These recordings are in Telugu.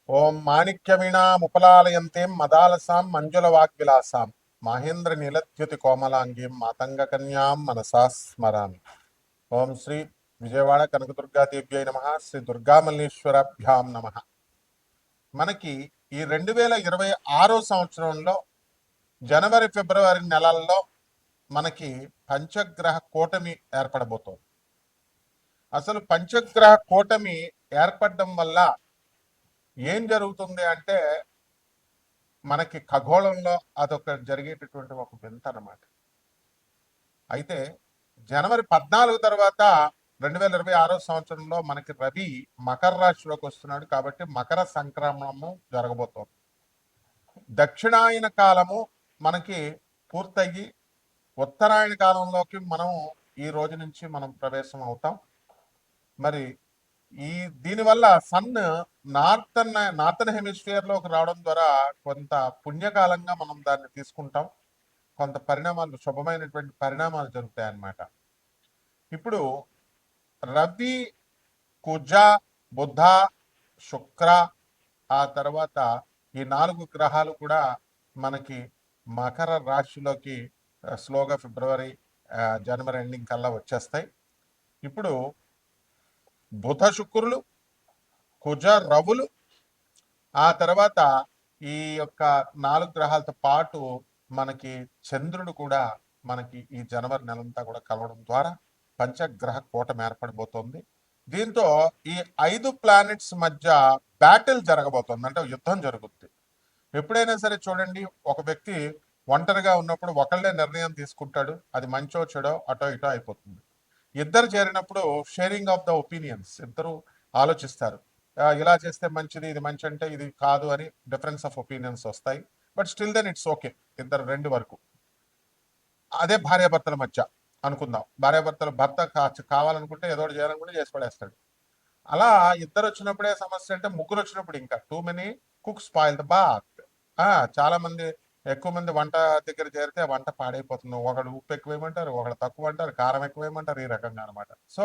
ఓం మాణిక్యవీణాముపలాలయంతేం మదాలసాం మంజుల వాగ్విలాసాం మహేంద్ర నీలద్యుతి కోమలాంగీం మాతంగ కన్యాం మనసా స్మరామి. ఓం శ్రీ విజయవాడ కనకదుర్గాదేవ్యై నమ. శ్రీ దుర్గామల్లేశ్వరాభ్యాం నమ. మనకి ఈ 2026 సంవత్సరంలో జనవరి ఫిబ్రవరి నెలల్లో మనకి పంచగ్రహ కూటమి ఏర్పడబోతోంది. అసలు పంచగ్రహ కూటమి ఏర్పడడం వల్ల ఏం జరుగుతుంది అంటే మనకి ఖగోళంలో అదొక జరిగేటటువంటి ఒక వింత అన్నమాట. అయితే జనవరి 14 తర్వాత 2026 సంవత్సరంలో మనకి రవి మకర రాశిలోకి వస్తున్నాడు. కాబట్టి మకర సంక్రమణము జరగబోతోంది. దక్షిణాయన కాలము మనకి పూర్తయ్యి ఉత్తరాయణ కాలంలోకి మనం ఈ రోజు నుంచి మనం ప్రవేశం అవుతాం. మరి దీనివల్ల సన్ నార్థన్ హెమిస్ఫియర్ లోకి రావడం ద్వారా కొంత పుణ్యకాలంగా మనం దాన్ని తీసుకుంటాం. కొంత పరిణామాలు, శుభమైనటువంటి పరిణామాలు జరుగుతాయి అన్నమాట. ఇప్పుడు రవి, కుజ, బుధ, శుక్ర, ఆ తర్వాత ఈ 4 గ్రహాలు కూడా మనకి మకర రాశిలోకి స్లోగా ఫిబ్రవరి జనవరి ఎండింగ్ కల్లా వచ్చేస్తాయి. ఇప్పుడు బుధ శుక్రులు, కుజ రవులు, ఆ తర్వాత ఈ యొక్క 4 గ్రహాలతో పాటు మనకి చంద్రుడు కూడా మనకి ఈ జనవరి నెలంతా కూడా కలవడం ద్వారా పంచగ్రహ కూటమి ఏర్పడబోతోంది. దీంతో ఈ 5 ప్లానెట్స్ మధ్య బ్యాటిల్ జరగబోతోంది, అంటే యుద్ధం జరుగుద్ది. ఎప్పుడైనా సరే చూడండి, ఒక వ్యక్తి ఒంటరిగా ఉన్నప్పుడు ఒకళ్ళే నిర్ణయం తీసుకుంటాడు, అది మంచో చెడో అటో ఇటో అయిపోతుంది. ఇద్దరు చేరినప్పుడు షేరింగ్ ఆఫ్ ద ఒపీనియన్స్, ఇద్దరు ఆలోచిస్తారు, ఇలా చేస్తే మంచిది, ఇది మంచి అంటే ఇది కాదు అని డిఫరెన్స్ ఆఫ్ ఒపీనియన్స్ వస్తాయి. But still then it's okay, ఇద్దరు రెండు వరకు. అదే భార్యాభర్తల మధ్య అనుకుందాం, భార్యాభర్తలు భర్త కావాలనుకుంటే ఏదో చేయాలనుకుంటే చేసి పడేస్తాడు. అలా ఇద్దరు వచ్చినప్పుడే సమస్య, అంటే ముగ్గురు వచ్చినప్పుడు ఇంకా too many cooks spoil the broth. చాలా మంది, ఎక్కువ మంది వంట దగ్గర చేరితే వంట పాడైపోతుంది. ఒకడు ఉప్పు ఎక్కువేయమంటారు, ఒకడు తక్కువ అంటారు, కారం ఎక్కువేయమంటారు, ఈ రకంగా అనమాట. సో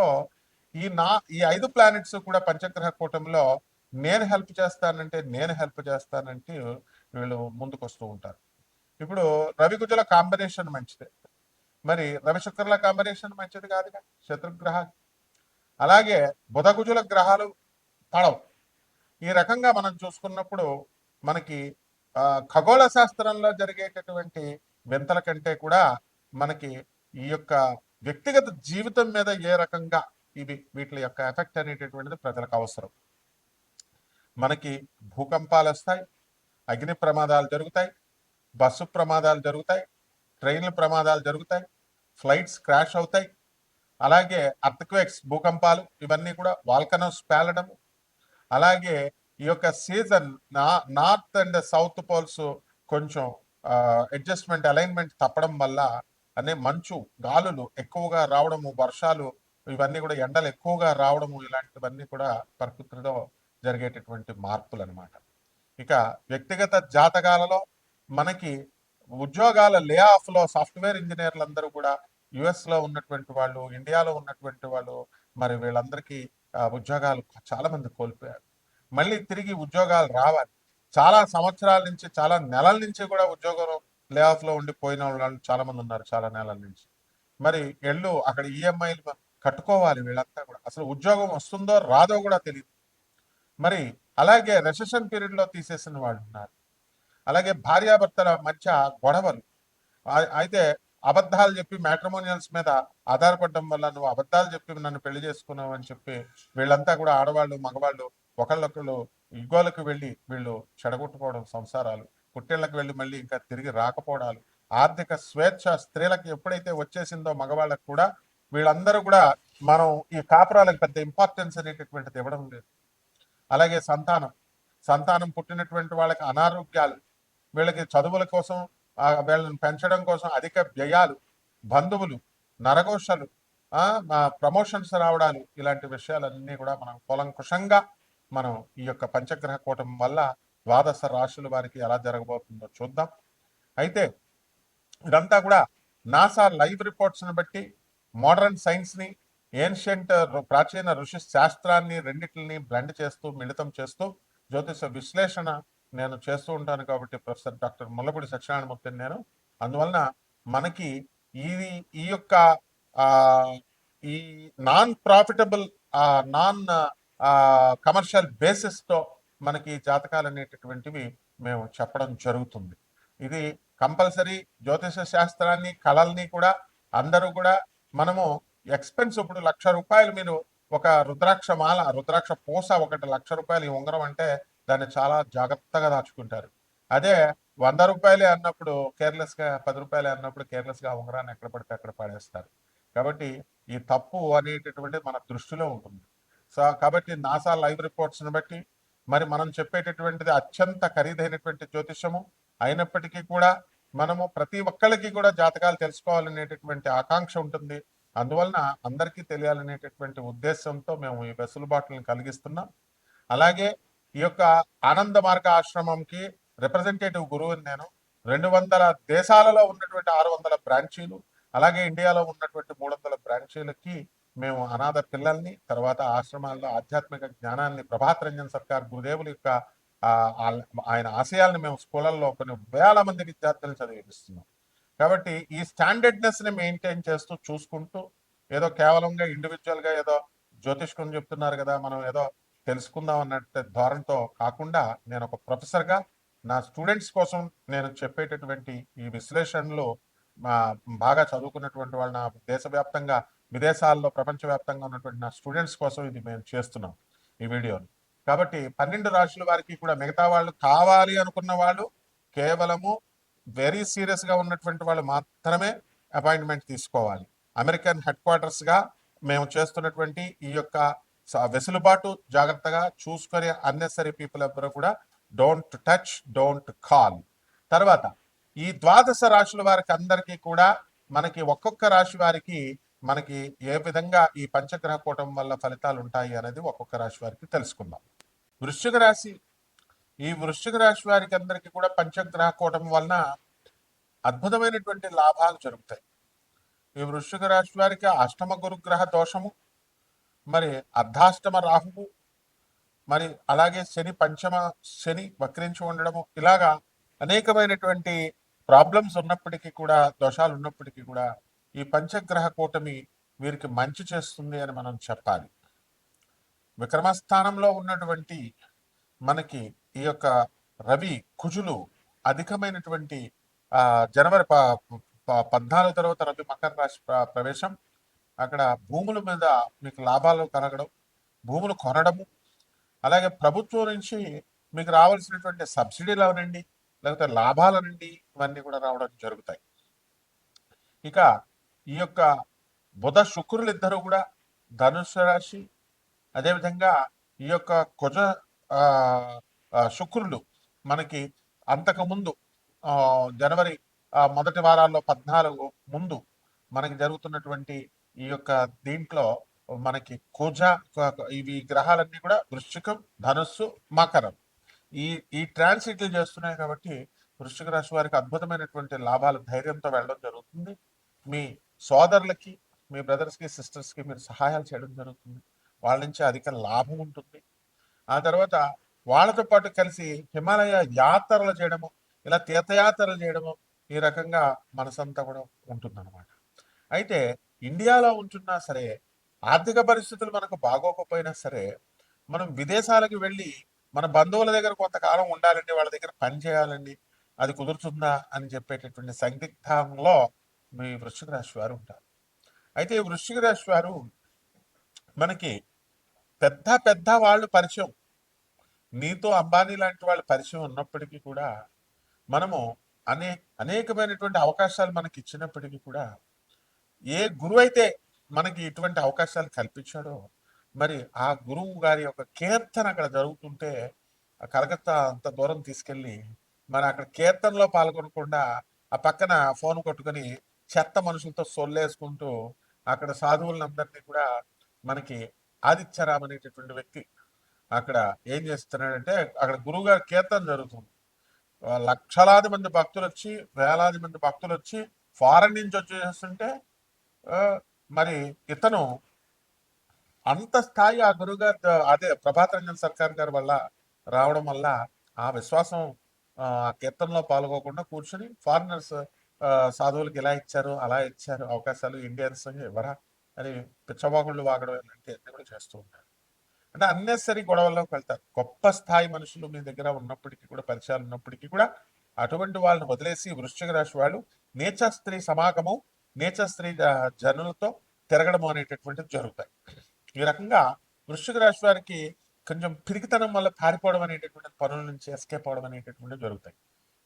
ఈ 5 ప్లానెట్స్ కూడా పంచగ్రహ కూటమిలో నేను హెల్ప్ చేస్తానంటే వీళ్ళు ముందుకు వస్తూ ఉంటారు. ఇప్పుడు రవి కుజల కాంబినేషన్ మంచిదే, మరి రవి శుక్రుల కాంబినేషన్ మంచిది కాదుగా, శత్రుగ్రహాలు. అలాగే బుధకుజుల గ్రహాలు పడవు. ఈ రకంగా మనం చూసుకున్నప్పుడు మనకి ఖగోళ శాస్త్రంలో జరిగేటటువంటి వింతల కంటే కూడా మనకి ఈ యొక్క వ్యక్తిగత జీవితం మీద ఏ రకంగా వీటి యొక్క ఎఫెక్ట్ అనేటటువంటిది ప్రజలకు అవసరం. మనకి భూకంపాలు వస్తాయి, అగ్ని ప్రమాదాలు జరుగుతాయి, బస్సు ప్రమాదాలు జరుగుతాయి, ట్రైన్ల ప్రమాదాలు జరుగుతాయి, ఫ్లైట్స్ క్రాష్ అవుతాయి. అలాగే అర్త్క్వేక్స్, భూకంపాలు, ఇవన్నీ కూడా వాల్కనోస్ పేలడం. అలాగే ఈ యొక్క season north and south poles కొంచెం అడ్జస్ట్మెంట్, అలైన్మెంట్ తప్పడం వల్ల మంచు గాలులు ఎక్కువగా రావడము, వర్షాలు, ఇవన్నీ కూడా ఎండలు ఎక్కువగా రావడము, ఇలాంటివన్నీ కూడా ప్రకృతిలో జరిగేటటువంటి మార్పులు అనమాట. ఇక వ్యక్తిగత జాతకాలలో మనకి ఉద్యోగాల లే ఆఫ్ లో సాఫ్ట్వేర్ ఇంజనీర్లు అందరూ కూడా యుఎస్ లో ఉన్నటువంటి వాళ్ళు, ఇండియాలో ఉన్నటువంటి వాళ్ళు, మరి వీళ్ళందరికీ ఉద్యోగాలు చాలా మంది కోల్పోయారు. మళ్ళీ తిరిగి ఉద్యోగాలు రావాలి. చాలా సంవత్సరాల నుంచి, చాలా నెలల నుంచి కూడా ఉద్యోగం లే ఆఫ్ లో ఉండిపోయిన వాళ్ళు చాలా మంది ఉన్నారు, చాలా నెలల నుంచి. మరి అక్కడ ఈఎంఐలు కట్టుకోవాలి. వీళ్ళంతా కూడా అసలు ఉద్యోగం వస్తుందో రాదో కూడా తెలియదు. మరి అలాగే రెసెషన్ పీరియడ్ లో తీసేసిన వాళ్ళు ఉన్నారు. అలాగే భార్యాభర్తల మధ్య గొడవలు, అయితే అబద్ధాలు చెప్పి మ్యాట్రిమోనియల్స్ మీద ఆధారపడడం వల్ల, నువ్వు అబద్ధాలు చెప్పి నన్ను పెళ్లి చేసుకున్నావు అని చెప్పి వీళ్ళంతా కూడా ఆడవాళ్ళు మగవాళ్ళు ఒకళ్ళొకళ్ళు ఇగోలకు వెళ్ళి వీళ్ళు చెడగొట్టుకోవడం, సంసారాలు పుట్టిళ్ళకి వెళ్ళి మళ్ళీ ఇంకా తిరిగి రాకపోవడాలు, ఆర్థిక స్వేచ్ఛ స్త్రీలకు ఎప్పుడైతే వచ్చేసిందో మగవాళ్ళకు కూడా, వీళ్ళందరూ కూడా మనం ఈ కాపురాలకు పెద్ద ఇంపార్టెన్స్ అనేటటువంటిది ఇవ్వడం లేదు. అలాగే సంతానం పుట్టినటువంటి వాళ్ళకి అనారోగ్యాలు, వీళ్ళకి చదువుల కోసం, వీళ్ళని పెంచడం కోసం అధిక వ్యయాలు, బంధువులు, నరఘోషలు, ప్రమోషన్స్ రావడాలు, ఇలాంటి విషయాలన్నీ కూడా మనం కూలంకుషంగా మనం ఈ యొక్క పంచగ్రహ కూటమి వల్ల ద్వాదశ రాశుల వారికి ఎలా జరగబోతుందో చూద్దాం. అయితే ఇదంతా కూడా నాసా లైవ్ రిపోర్ట్స్ని బట్టి, మోడర్న్ సైన్స్ని, ఏన్షియంట్ ప్రాచీన ఋషి శాస్త్రాన్ని రెండింటిని బ్లెండ్ చేస్తూ, మిళితం చేస్తూ జ్యోతిష విశ్లేషణ నేను చేస్తూ ఉంటాను కాబట్టి ప్రొఫెసర్ డాక్టర్ ముల్లపూడి సత్యనారాయణమూర్తిని నేను. అందువలన మనకి ఇది ఈ యొక్క ఆ ఈ నాన్ ప్రాఫిటబుల్ నాన్ కమర్షియల్ బేసిస్తో మనకి జాతకాలు అనేటటువంటివి మేము చెప్పడం జరుగుతుంది. ఇది కంపల్సరీ జ్యోతిష శాస్త్రాన్ని కళల్ని కూడా అందరూ కూడా మనము ఎక్స్పెన్స్ ఇప్పుడు ₹1,00,000 మీరు ఒక రుద్రాక్ష మాల రుద్రాక్ష పూస ఒకటి ₹1,00,000 ఈ ఉంగరం అంటే దాన్ని చాలా జాగ్రత్తగా దాచుకుంటారు. అదే ₹100 అన్నప్పుడు కేర్లెస్గా ₹10 అన్నప్పుడు కేర్లెస్గా ఉంగరాన్ని ఎక్కడ పడితే అక్కడ పడేస్తారు. కాబట్టి ఈ తప్పు అనేటటువంటిది మన దృష్టిలో ఉంటుంది. సో కాబట్టి నాసా లైవ్ రిపోర్ట్స్ని బట్టి మరి మనం చెప్పేటటువంటిది అత్యంత ఖరీదైనటువంటి జ్యోతిషము అయినప్పటికీ కూడా మనము ప్రతి ఒక్కళ్ళకి కూడా జాతకాలు తెలుసుకోవాలనేటటువంటి ఆకాంక్ష ఉంటుంది. అందువలన అందరికీ తెలియాలనేటటువంటి ఉద్దేశంతో మేము ఈ వెసులుబాటులను కలిగిస్తున్నాం. అలాగే ఈ యొక్క ఆనంద మార్గ ఆశ్రమంకి రిప్రజెంటేటివ్ గురువుని నేను. 200 దేశాలలో ఉన్నటువంటి 600 బ్రాంచీలు, అలాగే ఇండియాలో ఉన్నటువంటి 300 బ్రాంచీలకి మేము అనాథ పిల్లల్ని, తర్వాత ఆశ్రమాల్లో ఆధ్యాత్మిక జ్ఞానాన్ని ప్రభాత్ రంజన్ సర్కార్ గురుదేవుల యొక్క ఆయన ఆశయాలను మేము స్కూళ్ళల్లో కొన్ని వేల మంది విద్యార్థులను చదివిస్తున్నాం. కాబట్టి ఈ స్టాండర్డ్నెస్ని మెయింటైన్ చేస్తూ చూసుకుంటూ ఏదో కేవలంగా ఇండివిజువల్గా ఏదో జ్యోతిష్కం చెప్తున్నారు కదా మనం ఏదో తెలుసుకుందాం అన్నట్టు ధోరణితో కాకుండా నేను ఒక ప్రొఫెసర్గా నా స్టూడెంట్స్ కోసం నేను చెప్పేటటువంటి ఈ విశ్లేషణలు బాగా చదువుకున్నటువంటి వాళ్ళు నా దేశవ్యాప్తంగా విదేశాల్లో ప్రపంచవ్యాప్తంగా ఉన్నటువంటి నా స్టూడెంట్స్ కోసం ఇది మేము చేస్తున్నాం ఈ వీడియోని. కాబట్టి 12 రాశుల వారికి కూడా మిగతా వాళ్ళు కావాలి అనుకున్న వాళ్ళు కేవలము వెరీ సీరియస్గా ఉన్నటువంటి వాళ్ళు మాత్రమే అపాయింట్మెంట్ తీసుకోవాలి. అమెరికన్ హెడ్ క్వార్టర్స్గా మేము చేస్తున్నటువంటి ఈ యొక్క వెసులుబాటు జాగ్రత్తగా చూసుకొని అన్నెసరీ పీపుల్ ఎవ్వరూ కూడా డోంట్ టచ్, డోంట్ కాల్. తర్వాత ఈ 12 రాశుల వారికి అందరికీ కూడా మనకి ఒక్కొక్క రాశి వారికి మనకి ఏ విధంగా ఈ పంచగ్రహ కూటమి వల్ల ఫలితాలు ఉంటాయి అనేది ఒక్కొక్క రాశి వారికి తెలుసుకుందాం. వృశ్చిక రాశి, ఈ వృశ్చిక రాశి వారికి అందరికీ కూడా పంచగ్రహ కూటమి వలన అద్భుతమైనటువంటి లాభాలు జరుగుతాయి. ఈ వృశ్చిక రాశి వారికి అష్టమ గురుగ్రహ దోషము, మరి అర్ధాష్టమ రాహువు, మరి అలాగే పంచమ శని వక్రించి ఉండడము, ఇలాగా అనేకమైనటువంటి ప్రాబ్లమ్స్ ఉన్నప్పటికీ కూడా, దోషాలు ఉన్నప్పటికీ కూడా ఈ పంచగ్రహ కూటమి వీరికి మంచి చేస్తుంది అని మనం చెప్పాలి. విక్రమస్థానంలో ఉన్నటువంటి మనకి ఈ యొక్క రవి కుజులు అధికమైనటువంటి జనవరి 14 తర్వాత రవి మకర రాశి ప్రవేశం, అక్కడ భూముల మీద మీకు లాభాలు కలగడం, భూములు కొనడము, అలాగే ప్రభుత్వం నుంచి మీకు రావాల్సినటువంటి సబ్సిడీలు అవనండి లేకపోతే లాభాలనండి ఇవన్నీ కూడా రావడం జరుగుతాయి. ఇక ఈ యొక్క బుధ శుక్రులు ఇద్దరు కూడా ధనుసు రాశి, అదేవిధంగా ఈ యొక్క కుజ శుక్రులు మనకి అంతకుముందు జనవరి మొదటి వారాల్లో 14 ముందు మనకి జరుగుతున్నటువంటి ఈ యొక్క దీంట్లో మనకి కుజ ఇవి గ్రహాలన్నీ కూడా వృశ్చికం, ధనుస్సు, మకరం ఈ ట్రాన్సిట్లు చేస్తున్నాయి. కాబట్టి వృశ్చిక రాశి వారికి అద్భుతమైనటువంటి లాభాలు ధైర్యంతో వెళ్ళడం జరుగుతుంది. మీ సోదరులకి, మీ బ్రదర్స్కి, సిస్టర్స్కి మీరు సహాయాలు చేయడం జరుగుతుంది. వాళ్ళ నుంచి అధిక లాభం ఉంటుంది. ఆ తర్వాత వాళ్ళతో పాటు కలిసి హిమాలయ యాత్రలు చేయడము, ఇలా తీర్థయాత్రలు చేయడము, ఈ రకంగా మనసంతా కూడా ఉంటుందన్నమాట. అయితే ఇండియాలో ఉంటున్నా సరే, ఆర్థిక పరిస్థితులు మనకు బాగోకపోయినా సరే, మనం విదేశాలకు వెళ్ళి మన బంధువుల దగ్గర కొంతకాలం ఉండాలండి, వాళ్ళ దగ్గర పని చేయాలండి, అది కుదురుతుందా అని చెప్పేటటువంటి సందిగ్ధంలో మీ వృశ్చిక రాశి వారు ఉంటారు. అయితే ఈ వృశ్చిక రాశి వారు మనకి పెద్ద పెద్ద వాళ్ళు పరిచయం, నీతో అంబానీ లాంటి వాళ్ళ పరిచయం ఉన్నప్పటికీ కూడా మనము అనేకమైనటువంటి అవకాశాలు మనకి ఇచ్చినప్పటికీ కూడా ఏ గురువు అయితే మనకి ఇటువంటి అవకాశాలు కల్పించాడో, మరి ఆ గురువు గారి యొక్క కీర్తన అక్కడ జరుగుతుంటే కలకత్తా అంత దూరం తీసుకెళ్ళి మరి అక్కడ కీర్తనలో పాల్గొనకుండా ఆ పక్కన ఫోన్ కొట్టుకొని చెత్త మనుషులతో సొల్లేసుకుంటూ అక్కడ సాధువులందరినీ కూడా మనకి ఆదిత్యరామ్ అనేటటువంటి వ్యక్తి అక్కడ ఏం చేస్తున్నాడంటే, అక్కడ గురువు గారి కీర్తన జరుగుతుంది. లక్షలాది మంది భక్తులు వచ్చి, వేలాది మంది భక్తులు వచ్చి ఫారెన్ నుంచి వచ్చేస్తుంటే మరి ఇతను అంత స్థాయి ఆ గురుగారు, అదే ప్రభాత్ రంజన్ సర్కార్ గారి వల్ల రావడం వల్ల ఆ విశ్వాసం ఆ కీర్తనలో పాల్గొకుండా కూర్చొని ఫారినర్స్ సాధువులకు ఇలా ఇచ్చారు అలా ఇచ్చారు అవకాశాలు ఇండియన్స్ ఎవరా అని పిచ్చవాగుళ్ళు వాగడం ఇలాంటివన్నీ కూడా చేస్తూ ఉంటారు. అంటే అన్నెసరీ గొడవల్లోకి వెళ్తారు. గొప్ప స్థాయి మనుషులు మీ దగ్గర ఉన్నప్పటికీ కూడా, పరిచయాలు ఉన్నప్పటికీ కూడా అటువంటి వాళ్ళని వదిలేసి వృశ్చిక రాశి వాళ్ళు నీచ స్త్రీ సమాగమం, నీచ స్త్రీ జనులతో తిరగడం అనేటటువంటిది జరుగుతాయి. ఈ రకంగా వృశ్చిక రాశి వారికి కొంచెం పిరికితనం వల్ల పారిపోవడం అనేటటువంటి పనుల నుంచి ఎస్కేప్ అవడం అనేటటువంటివి జరుగుతాయి.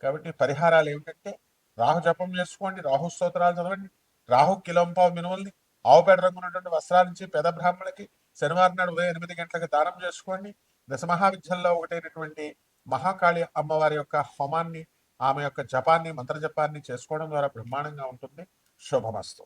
కాబట్టి పరిహారాలు ఏమిటంటే రాహు జపం చేసుకోండి, రాహు స్తోత్రాలు చదవండి, రాహు కిలోంపావు మినువల్ని ఆవుపేట రంగు ఉన్నటువంటి వస్త్రాల నుంచి పేద బ్రాహ్మణులకి శనివారం నాడు ఉదయం 8 గంటలకు దానం చేసుకోండి. దశమహావిద్యల్లో ఒకటైనటువంటి మహాకాళి అమ్మవారి యొక్క హోమాన్ని, ఆమె యొక్క జపాన్ని, మంత్ర జపాన్ని చేసుకోవడం ద్వారా బ్రహ్మాండంగా ఉంటుంది. శుభమస్తు.